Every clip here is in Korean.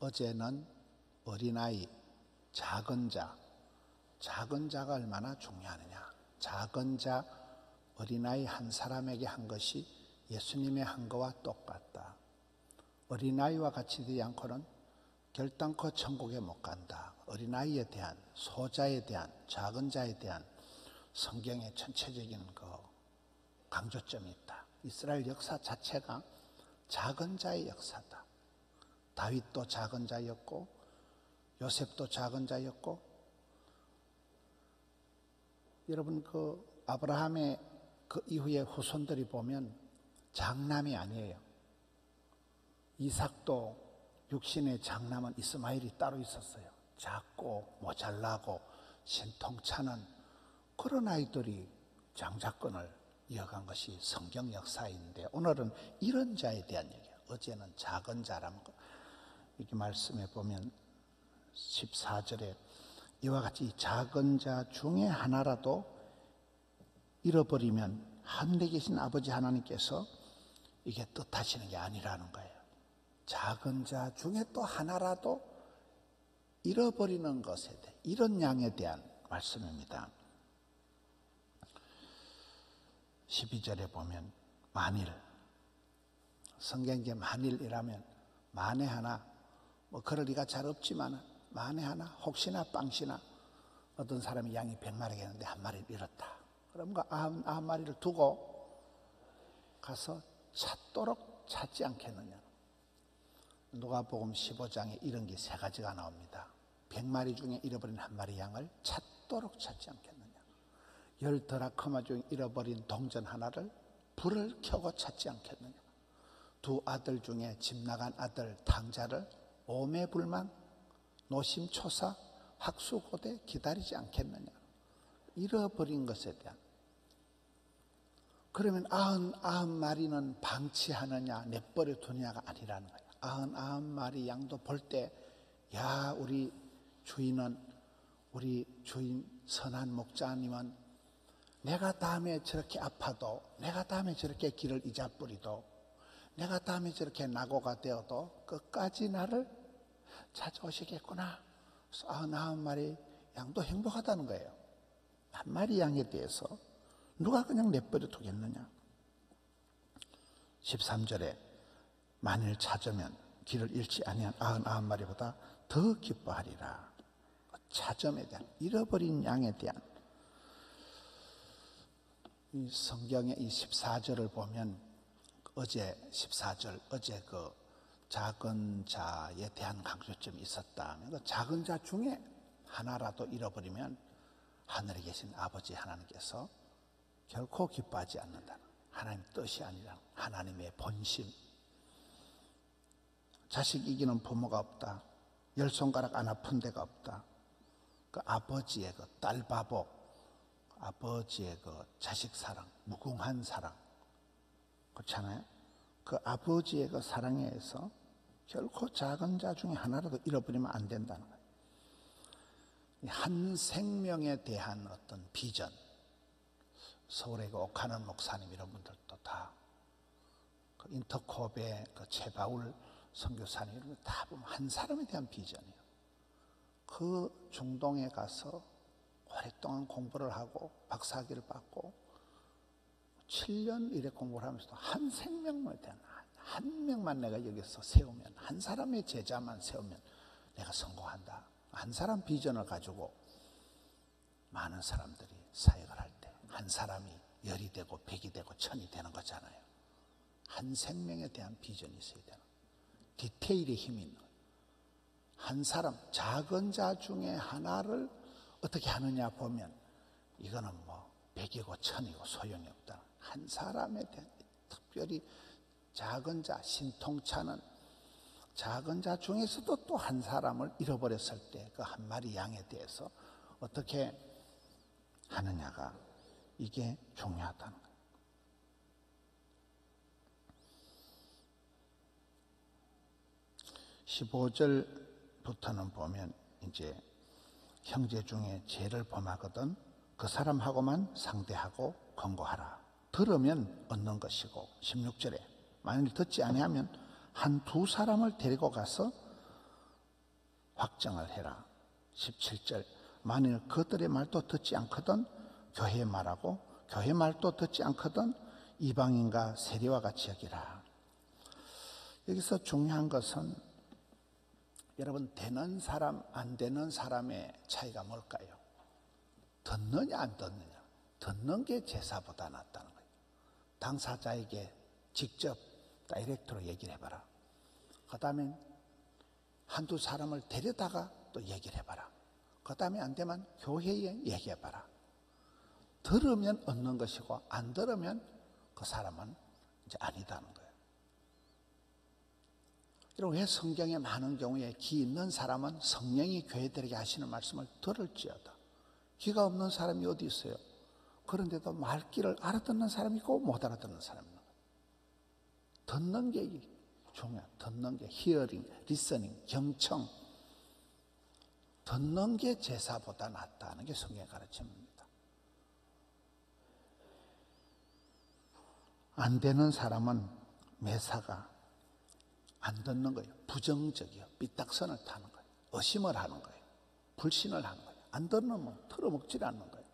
어제는 어린아이, 작은 자가 얼마나 중요하느냐. 작은 자, 어린아이 한 사람에게 한 것이 예수님의 한 거와 똑같다. 어린아이와 같이 되지 않고는 결단코 천국에 못 간다. 어린아이에 대한, 소자에 대한, 작은 자에 대한 성경의 전체적인 그 강조점이 있다. 이스라엘 역사 자체가 작은 자의 역사다. 다윗도 작은 자였고 요셉도 작은 자였고, 여러분 그 아브라함의 그 이후의 후손들이 보면 장남이 아니에요. 이삭도 육신의 장남은 이스마엘이 따로 있었어요. 작고 모자라고 신통찮은 그런 아이들이 장자권을 이어간 것이 성경 역사인데, 오늘은 이런 자에 대한 얘기예요. 어제는 작은 자라는 거. 이렇게 말씀해 보면 14절에 이와 같이 작은 자 중에 하나라도 잃어버리면 하늘에 계신 아버지 하나님께서 이게 뜻하시는 게 아니라는 거예요. 작은 자 중에 또 하나라도 잃어버리는 것에 대해, 이런 양에 대한 말씀입니다. 12절에 보면 만일, 성경에 만일이라면 만에 하나, 뭐 그럴 리가 잘 없지만 만에 하나, 혹시나 빵시나 어떤 사람이 양이 100마리가 있는데 한 마리를 잃었다. 그럼 그 90마리를 두고 가서 찾도록 찾지 않겠느냐. 누가복음 15장에 이런 게 3가지가 나옵니다. 100마리 중에 잃어버린 한 마리 양을 찾도록 찾지 않겠느냐. 10드라크마 중에 잃어버린 동전 하나를 불을 켜고 찾지 않겠느냐. 2 아들 중에 집 나간 아들 탕자를 오매불망 노심초사 학수고대 기다리지 않겠느냐. 잃어버린 것에 대한. 그러면 90마리는 방치하느냐 내버려 두느냐가 아니라는 거예요. 90마리 양도 볼 때, 야, 우리 주인 선한 목자님은 내가 다음에 저렇게 아파도, 내가 다음에 저렇게 길을 잊어버리도, 내가 다음에 저렇게 낙오가 되어도 끝까지 나를 찾아오시겠구나. 그래서 90마리 양도 행복하다는 거예요. 한 마리 양에 대해서 누가 그냥 내버려 두겠느냐. 13절에 만일 찾으면 길을 잃지 아니한 99마리보다 더 기뻐하리라. 찾음에 대한, 잃어버린 양에 대한, 이 성경의 이 14절을 보면 어제 14절, 어제 그 작은 자에 대한 강조점이 있었다면, 그 작은 자 중에 하나라도 잃어버리면 하늘에 계신 아버지 하나님께서 결코 기뻐하지 않는다는, 하나님 뜻이 아니라 하나님의 본심. 자식 이기는 부모가 없다. 10손가락 안 아픈 데가 없다. 그 아버지의 그 딸바보, 아버지의 그 자식 사랑, 무궁한 사랑, 그렇잖아요. 그 아버지의 그 사랑에 의해서 결코 작은 자 중에 하나라도 잃어버리면 안 된다는 거예요. 한 생명에 대한 어떤 비전, 서울의 그 옥하는 목사님 이런 분들도 다, 그 인터콥의 그 최바울 선교사님 이런 거 다 보면 한 사람에 대한 비전이에요. 그 중동에 가서 오랫동안 공부를 하고 박사학위를 받고 7년 이래 공부를 하면서도 한 생명에 대한, 한 명만 내가 여기서 세우면, 한 사람의 제자만 세우면 내가 성공한다. 한 사람 비전을 가지고 많은 사람들이 사역을 할 때 한 사람이 10이 되고 100이 되고 1000이 되는 거잖아요. 한 생명에 대한 비전이 있어야 되는, 디테일의 힘이 있는 거예요. 한 사람, 작은 자 중에 하나를 어떻게 하느냐 보면 이거는 뭐 100이고 1000이고 소용이 없다. 한 사람에 대한, 특별히 작은 자, 신통찮은 작은 자 중에서도 또 한 사람을 잃어버렸을 때 그 한 마리 양에 대해서 어떻게 하느냐가, 이게 중요하다는 거예요. (15절부터는) 보면 이제 형제 중에 죄를 범하거든 그 사람하고만 상대하고 권고하라. 들으면 얻는 것이고, 16절에 만일 듣지 아니하면 한 두 사람을 데리고 가서 확정을 해라. 17절 만일 그들의 말도 듣지 않거든 교회의 말하고 교회 말도 듣지 않거든 이방인과 세리와 같이 여기라. 여기서 중요한 것은 여러분 되는 사람 안 되는 사람의 차이가 뭘까요? 듣느냐 안 듣느냐. 듣는 게 제사보다 낫다는 거예요. 당사자에게 직접 다이렉트로 얘기를 해봐라. 그 다음에 한두 사람을 데려다가 또 얘기를 해봐라. 그 다음에 안 되면 교회에 얘기해봐라. 들으면 얻는 것이고 안 들으면 그 사람은 이제 아니다는 거예요. 여러분 왜 성경에 많은 경우에 귀 있는 사람은 성령이 교회들에게 하시는 말씀을 들을지어다. 귀가 없는 사람이 어디 있어요? 그런데도 말귀를 알아듣는 사람이 있고 못 알아듣는 사람이 있는 거예요. 듣는 게 중요해요. 듣는 게 hearing, listening, 경청. 듣는 게 제사보다 낫다는 게 성경의 가르침입니다. 안 되는 사람은 매사가 안 듣는 거예요. 부정적이요. 삐딱선을 타는 거예요. 의심을 하는 거예요. 불신을 하는 거예요. 안 듣는 틀어먹질 않는 거예요.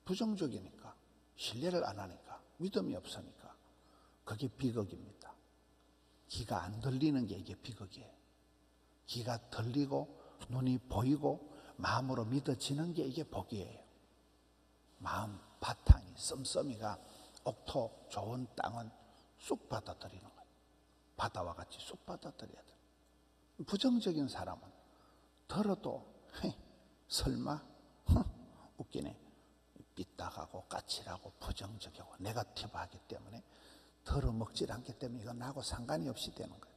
부정적이니까 신뢰를 안 하니까 믿음이 없으니까 그게 비극입니다. 귀가 안 들리는 게 이게 비극이에요. 귀가 들리고 눈이 보이고 마음으로 믿어지는 게 이게 복이에요. 마음 바탕이 씀씀이가 옥토 좋은 땅은 쑥 받아들이는 거예요. 바다와 같이 쑥 받아들여야 돼요. 부정적인 사람은 들어도 설마 웃기네. 삐딱하고 까칠하고 부정적이고 네거티브하기 때문에 들어먹질 않기 때문에 이건 나하고 상관이 없이 되는 거예요.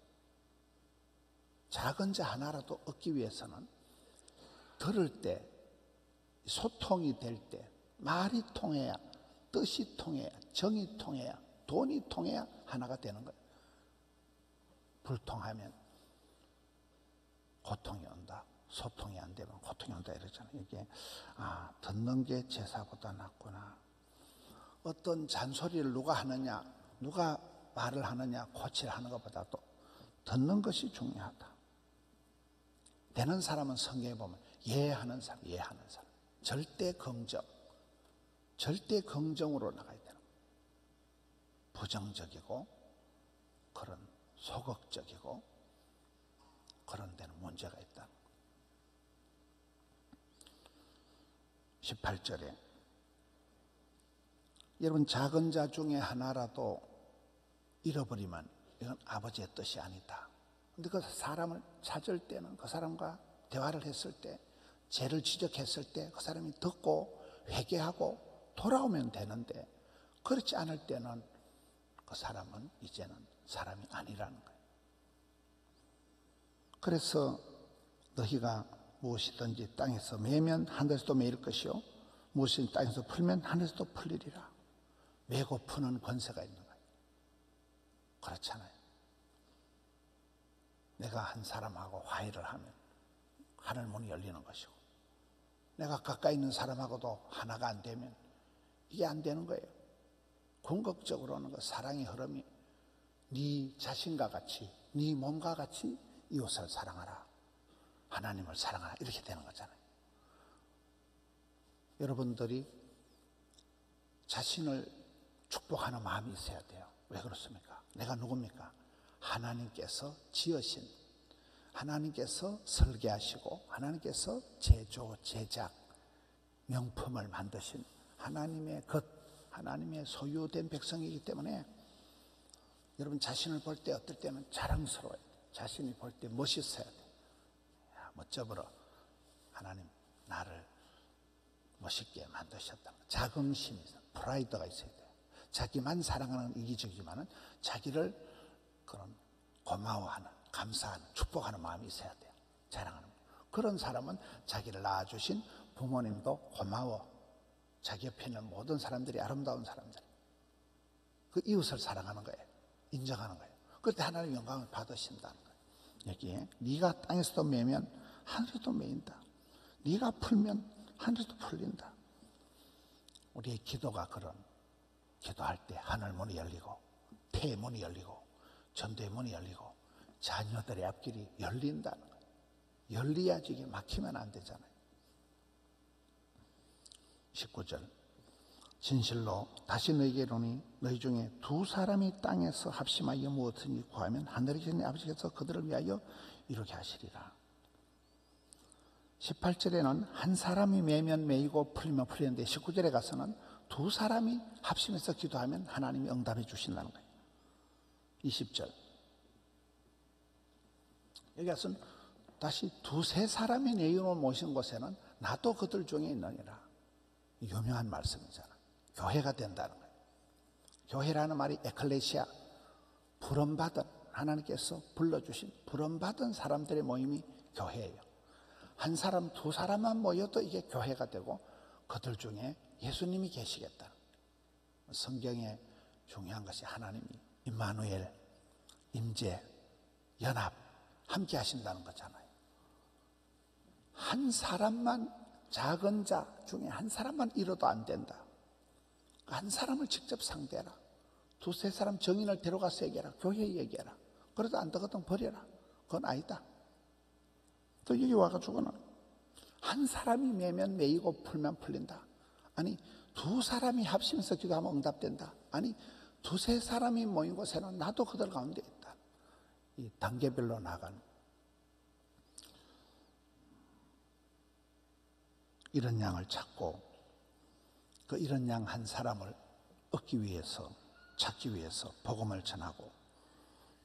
작은 자 하나라도 얻기 위해서는 들을 때 소통이 될 때 말이 통해야 뜻이 통해야 정이 통해야 돈이 통해야 하나가 되는 거예요. 불통하면 고통이 온다. 소통이 안 되면 고통이 온다 이러잖아요. 이게 듣는 게 제사보다 낫구나. 어떤 잔소리를 누가 하느냐 누가 말을 하느냐 고치를 하는 것보다도 듣는 것이 중요하다. 되는 사람은 성경에 보면 예하는 사람, 예하는 사람. 절대 긍정으로 나가야 되는 거예요. 부정적이고 그런 소극적이고 그런 데는 문제가 있다. 18절에 여러분 작은 자 중에 하나라도 잃어버리면 이건 아버지의 뜻이 아니다. 근데 그 사람을 찾을 때는 그 사람과 대화를 했을 때 죄를 지적했을 때 그 사람이 듣고 회개하고 돌아오면 되는데 그렇지 않을 때는 그 사람은 이제는 사람이 아니라는 거예요. 그래서 너희가 무엇이든지 땅에서 매면 하늘에서도 매일 것이요 무엇이든지 땅에서 풀면 하늘에서도 풀리리라. 매고 푸는 권세가 있는 거예요. 그렇잖아요. 내가 한 사람하고 화해를 하면 하늘 문이 열리는 것이고 내가 가까이 있는 사람하고도 하나가 안 되면 이게 안 되는 거예요. 궁극적으로는 그 사랑의 흐름이 네 자신과 같이 네 몸과 같이 이웃을 사랑하라. 하나님을 사랑하라. 이렇게 되는 거잖아요. 여러분들이 자신을 축복하는 마음이 있어야 돼요. 왜 그렇습니까? 내가 누굽니까? 하나님께서 지으신 하나님께서 설계하시고 하나님께서 제조, 제작, 명품을 만드신 하나님의 것, 하나님의 소유된 백성이기 때문에 여러분 자신을 볼 때 어떨 때는 자랑스러워야 돼요. 자신이 볼 때 멋있어야 돼요. 멋져버려. 하나님 나를 멋있게 만드셨다. 자긍심이 있어요. 프라이드가 있어야 돼요. 자기만 사랑하는 이기적이지만은 자기를 그런 고마워하는, 감사하는, 축복하는 마음이 있어야 돼요. 자랑하는. 그런 사람은 자기를 낳아주신 부모님도 고마워. 자기 옆에 있는 모든 사람들이 아름다운 사람들. 그 이웃을 사랑하는 거예요. 인정하는 거예요. 그때 하나님의 영광을 받으신다는 거예요. 여기에 네가 땅에서도 매면 하늘에도 매인다. 네가 풀면 하늘에도 풀린다. 우리의 기도가 그런 기도할 때 하늘 문이 열리고 폐의 문이 열리고 전도의 문이 열리고 자녀들의 앞길이 열린다는 거예요. 열려야지 이게 막히면 안 되잖아요. 19절 진실로 다시 너희에게 이르노니 너희 중에 두 사람이 땅에서 합심하여 무엇든지 구하면 하늘에 계신 내 아버지께서 그들을 위하여 이루게 하시리라. 18절에는 한 사람이 매면 매이고 풀리면 풀리는데 19절에 가서는 두 사람이 합심해서 기도하면 하나님이 응답해 주신다는 거예요. 20절 여기 가서는 다시 두세 사람이 내 이름을 모신 곳에는 나도 그들 중에 있느니라. 유명한 말씀이잖아. 교회가 된다는 거예요. 교회라는 말이 에클레시아, 부름받은, 하나님께서 불러주신 부름받은 사람들의 모임이 교회예요. 한 사람, 두 사람만 모여도 이게 교회가 되고 그들 중에 예수님이 계시겠다. 성경에 중요한 것이 하나님이 임마누엘, 임재, 연합 함께 하신다는 거잖아요. 한 사람만, 작은 자 중에 한 사람만 잃어도 안 된다. 한 사람을 직접 상대해라. 두세 사람 정인을 데려가서 얘기해라. 교회에 얘기해라. 그래도 안 되거든 버려라. 그건 아니다. 또 여기 와가지고는 한 사람이 매면 매이고 풀면 풀린다. 아니 두 사람이 합심해서 기도하면 응답된다. 아니 두세 사람이 모인 곳에는 나도 그들 가운데 있다. 이 단계별로 나가는 이런 양을 찾고 그 이런 양 한 사람을 얻기 위해서 찾기 위해서 복음을 전하고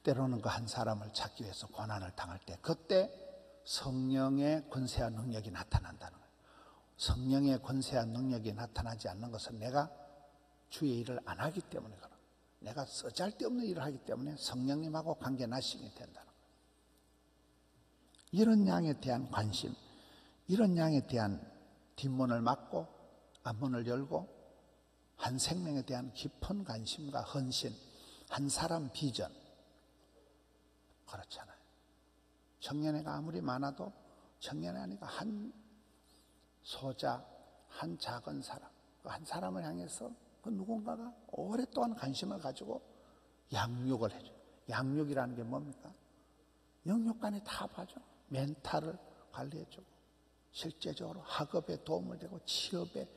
때로는 그 한 사람을 찾기 위해서 고난을 당할 때 그때 성령의 권세와 능력이 나타난다는 거예요. 성령의 권세와 능력이 나타나지 않는 것은 내가 주의 일을 안 하기 때문에 그런 거예요. 내가 쓰잘데없는 일을 하기 때문에 성령님하고 관계 나싱이 된다는 거예요. 이런 양에 대한 관심, 이런 양에 대한 뒷문을 막고 앞문을 열고 한 생명에 대한 깊은 관심과 헌신, 한 사람 비전, 그렇잖아요. 청년회가 아무리 많아도 청년회가 한 소자, 한 작은 사람, 한 사람을 향해서 그 누군가가 오랫동안 관심을 가지고 양육을 해줘요. 양육이라는 게 뭡니까? 영육간에 다 봐줘. 멘탈을 관리해주고 실제적으로 학업에 도움을 되고 취업에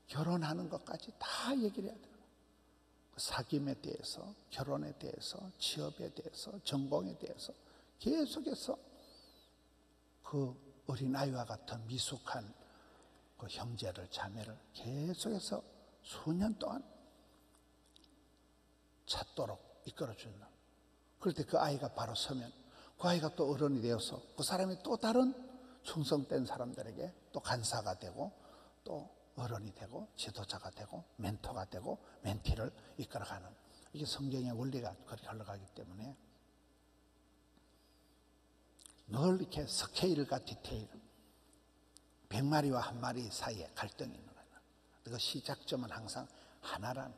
결혼하는 것까지 다 얘기를 해야 돼요. 사귐에 대해서, 결혼에 대해서, 취업에 대해서, 전공에 대해서 계속해서 그 어린아이와 같은 미숙한 그 형제를, 자매를 계속해서 수년 동안 찾도록 이끌어준다. 그럴 때 그 아이가 바로 서면 그 아이가 또 어른이 되어서 그 사람이 또 다른 충성된 사람들에게 또 간사가 되고 또 어른이 되고 지도자가 되고 멘토가 되고 멘티를 이끌어가는 이게 성경의 원리가 그렇게 흘러가기 때문에 늘 이렇게 스케일과 디테일 100마리와 한 마리 사이에 갈등이 있는 거예요. 그 시작점은 항상 하나란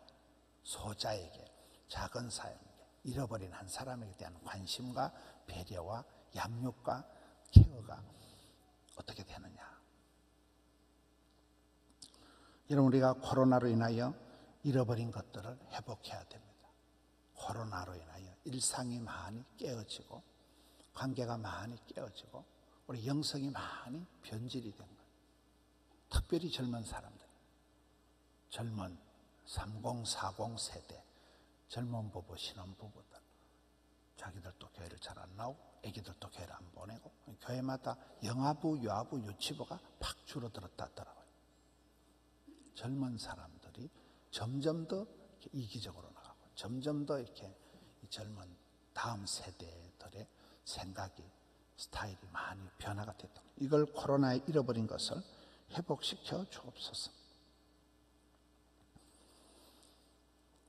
소자에게 작은 사람에게 잃어버린 한 사람에 대한 관심과 배려와 양육과 케어가 어떻게 되느냐. 여러분 우리가 코로나로 인하여 잃어버린 것들을 회복해야 됩니다. 코로나로 인하여 일상이 많이 깨어지고 관계가 많이 깨어지고 우리 영성이 많이 변질이 된 거예요. 특별히 젊은 사람들, 젊은 30, 40 세대, 젊은 부부, 신혼부부들 자기들도 교회를 잘 안 나오고 애기들도 교회를 안 보내고 교회마다 영아부, 유아부, 유치부가 팍 줄어들었다 하더라고요. 젊은 사람들이 점점 더 이기적으로 나가고 점점 더 이렇게 젊은 다음 세대들의 생각이 스타일이 많이 변화가 됐다. 이걸 코로나에 잃어버린 것을 회복시켜 주옵소서.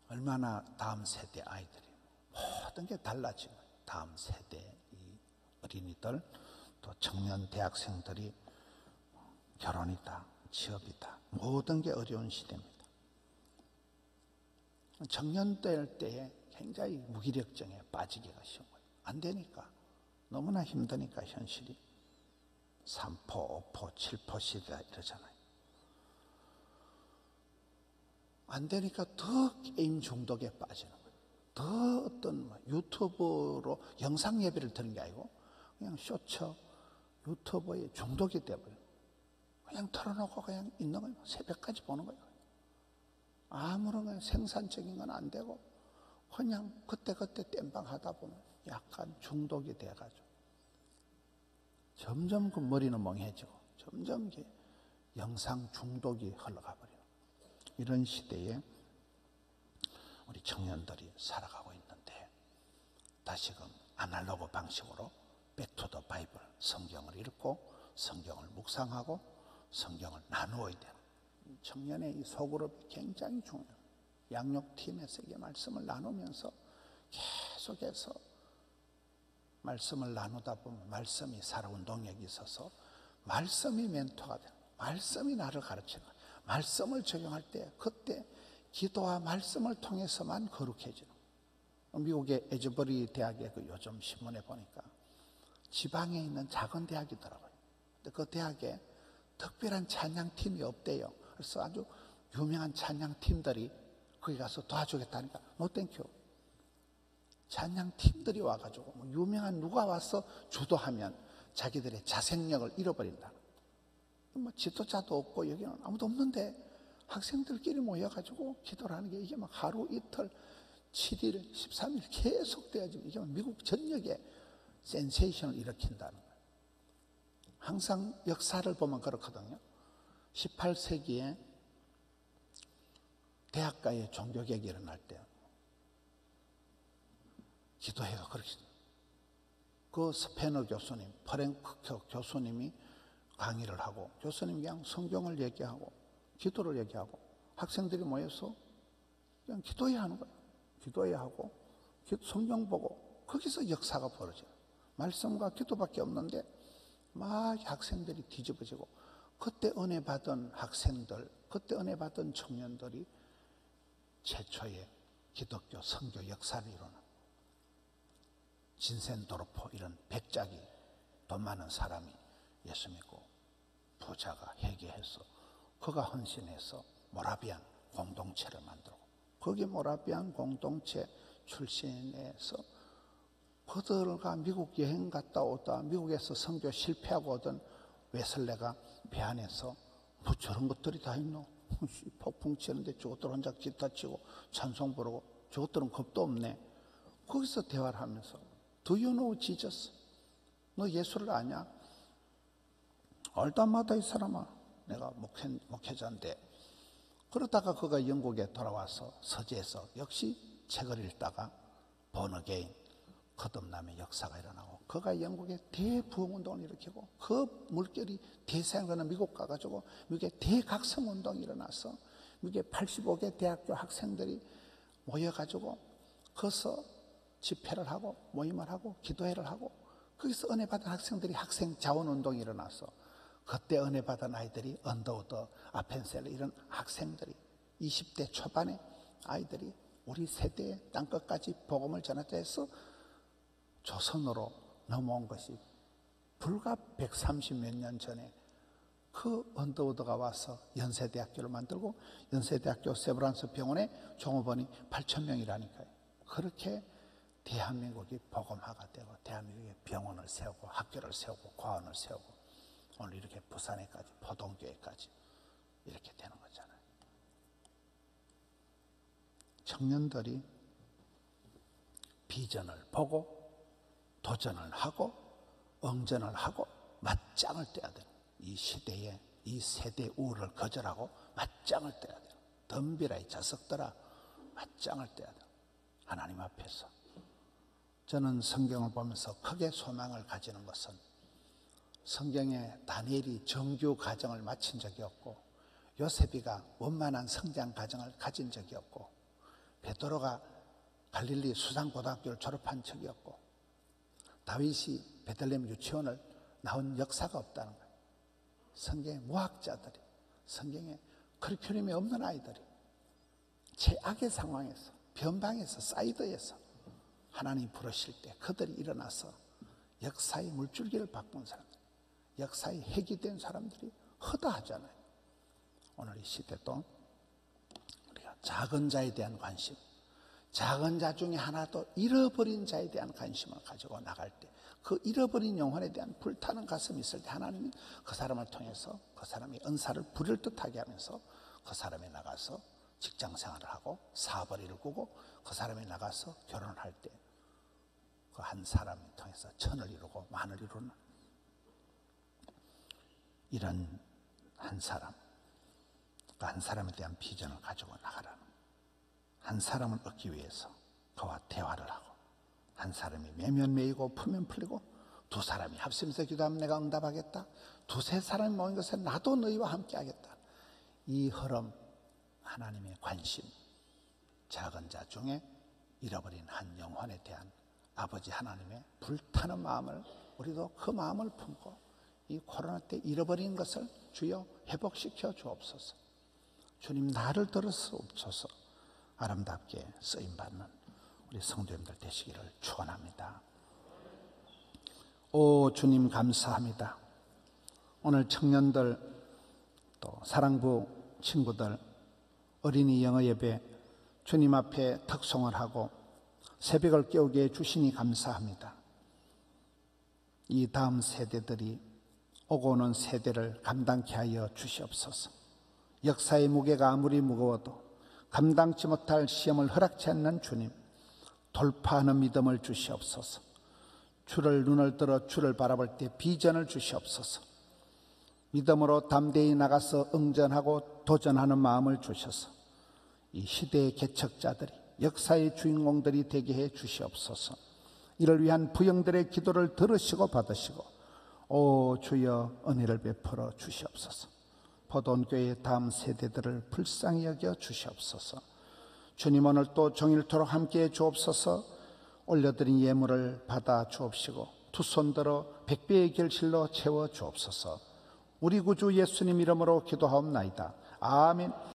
얼마나 다음 세대 아이들이 모든 게 달라지고 다음 세대 이 어린이들 또 청년 대학생들이 결혼이다 취업이다 모든 게 어려운 시대입니다. 청년 될 때에 굉장히 무기력증에 빠지기가 쉬운 거예요. 안 되니까 너무나 힘드니까 현실이 3포, 5포, 7포 시대가 이러잖아요. 안 되니까 더 게임 중독에 빠지는 거예요. 더 어떤 유튜브로 영상 예배를 드는 게 아니고 그냥 쇼츠, 유튜브에 중독이 돼버려요. 그냥 틀어놓고 그냥 있는 거예요. 새벽까지 보는 거예요. 아무런 생산적인 건 안 되고 그냥 그때그때 땜빵 하다 보면 약간 중독이 돼가지고 점점 그 머리는 멍해지고 점점 이게 영상 중독이 흘러가 버려요. 이런 시대에 우리 청년들이 살아가고 있는데 다시금 아날로그 방식으로 백투더 바이블 성경을 읽고 성경을 묵상하고 성경을 나누어야 되는 청년의 이 소그룹이 굉장히 중요해요. 양육팀에서 이게 말씀을 나누면서 계속해서 말씀을 나누다 보면 말씀이 살아온 동력이 있어서 말씀이 멘토가 되는 거예요. 말씀이 나를 가르치는 거예요. 말씀을 적용할 때 그때 기도와 말씀을 통해서만 거룩해지는 거예요. 미국의 에즈버리 대학의 그 요즘 신문에 보니까 지방에 있는 작은 대학이더라고요. 근데 그 대학에 특별한 찬양팀이 없대요. 그래서 아주 유명한 찬양팀들이 거기 가서 도와주겠다니까 노 땡큐. 찬양팀들이 와가지고 유명한 누가 와서 주도하면 자기들의 자생력을 잃어버린다. 뭐 지도자도 없고 여기는 아무도 없는데 학생들끼리 모여가지고 기도를 하는 게 이게 막 하루 이틀 7일 13일 계속 돼가지고 이게 미국 전역에 센세이션을 일으킨다는 거예요. 항상 역사를 보면 그렇거든요. 18세기에 대학가의 종교개혁이 일어날 때 기도회가 그렇게 그 스페너 교수님, 프랭크 교수님이 강의를 하고 교수님이 그냥 성경을 얘기하고 기도를 얘기하고 학생들이 모여서 그냥 기도해야 하는 거예요. 기도해야 하고 성경 보고 거기서 역사가 벌어져요. 말씀과 기도밖에 없는데 막 학생들이 뒤집어지고 그때 은혜 받은 학생들, 그때 은혜 받은 청년들이 최초의 기독교 선교 역사를 이루는 진센도르프 이런 백작이 돈 많은 사람이 예수 믿고 부자가 회개해서 그가 헌신해서 모라비안 공동체를 만들고 거기 모라비안 공동체 출신에서 그들과 미국 여행 갔다 오다 미국에서 선교 실패하고 오던 웨슬레가 배 안에서 뭐 저런 것들이 다 있노? 폭풍 치는데 저것들 혼자 기타 치고 찬송 부르고 저것들은 겁도 없네. 거기서 대화를 하면서 Do you know Jesus? 너 예수를 아냐? 얼마다 이 사람아. 내가 목회자인데 그러다가 그가 영국에 돌아와서 서재에서 역시 책을 읽다가 번어게인 거듭남의 역사가 일어나고 그가 영국에 대부흥운동을 일으키고 그 물결이 대서양으로 미국 가가지고 미국에 대각성운동이 일어나서 미국의 85개 대학교 학생들이 모여가지고 거기서 집회를 하고 모임을 하고 기도회를 하고 거기서 은혜 받은 학생들이 학생 자원운동이 일어나서 그때 은혜 받은 아이들이 언더우드, 아펜셀 이런 학생들이 20대 초반의 아이들이 우리 세대의 땅끝까지 복음을 전하자 해서 조선으로 넘어온 것이 불과 130몇 년 전에 그 언더우드가 와서 연세대학교를 만들고 연세대학교 세브란스 병원에 종업원이 8,000명이라니까요. 그렇게 대한민국이 복음화가 되고 대한민국에 병원을 세우고 학교를 세우고 과원을 세우고 오늘 이렇게 부산에까지 포동교회까지 이렇게 되는 거잖아요. 청년들이 비전을 보고 도전을 하고 응전을 하고 맞짱을 떼야 되는 이 시대에 이 세대 우울을 거절하고 맞짱을 떼야 되는 덤비라 이 자석들아 맞짱을 떼야 되는 하나님 앞에서 저는 성경을 보면서 크게 소망을 가지는 것은 성경에 다니엘이 정규 과정을 마친 적이 없고 요셉이가 원만한 성장 과정을 가진 적이 없고 베드로가 갈릴리 수상고등학교를 졸업한 적이 없고 다윗이 베들레헴 유치원을 나온 역사가 없다는 거예요. 성경의 무학자들이 성경에 커리큘럼이 없는 아이들이 최악의 상황에서 변방에서 사이드에서 하나님 부르실 때 그들이 일어나서 역사의 물줄기를 바꾼 사람들 역사의 핵이 된 사람들이 허다하잖아요. 오늘 이 시대도 우리가 작은 자에 대한 관심 작은 자 중에 하나도 잃어버린 자에 대한 관심을 가지고 나갈 때 그 잃어버린 영혼에 대한 불타는 가슴이 있을 때 하나님이 그 사람을 통해서 그 사람이 은사를 부릴 듯하게 하면서 그 사람이 나가서 직장 생활을 하고 사업을 일구고 그 사람이 나가서 결혼을 할 때 그 한 사람을 통해서 천을 이루고 만을 이루는 이런 한 사람, 그 한 사람에 대한 비전을 가지고 나가라는, 한 사람을 얻기 위해서 그와 대화를 하고, 한 사람이 매면 매이고 풀면 풀리고, 두 사람이 합심해서 기도하면 내가 응답하겠다, 두세 사람이 모인 것에 나도 너희와 함께 하겠다. 이 흐름, 하나님의 관심, 작은 자 중에 잃어버린 한 영혼에 대한 아버지 하나님의 불타는 마음을, 우리도 그 마음을 품고 이 코로나 때 잃어버린 것을 주여 회복시켜 주옵소서. 주님, 나를 들어주옵소서. 아름답게 쓰임받는 우리 성도님들 되시기를 축원합니다. 오 주님, 감사합니다. 오늘 청년들, 또 사랑부 친구들, 어린이 영어 예배 주님 앞에 특송을 하고 새벽을 깨우게 해주시니 감사합니다. 이 다음 세대들이 오고 오는 세대를 감당케 하여 주시옵소서. 역사의 무게가 아무리 무거워도 감당치 못할 시험을 허락치 않는 주님, 돌파하는 믿음을 주시옵소서. 주를 눈을 들어 주를 바라볼 때 비전을 주시옵소서. 믿음으로 담대히 나가서 응전하고 도전하는 마음을 주셔서 이 시대의 개척자들이, 역사의 주인공들이 되게 해 주시옵소서. 이를 위한 부영들의 기도를 들으시고 받으시고 오 주여 은혜를 베풀어 주시옵소서. 포도원교회의 다음 세대들을 불쌍히 여겨 주시옵소서. 주님, 오늘 또 종일토록 함께해 주옵소서. 올려드린 예물을 받아 주옵시고 두 손 들어 백배의 결실로 채워 주옵소서. 우리 구주 예수님 이름으로 기도하옵나이다. 아멘.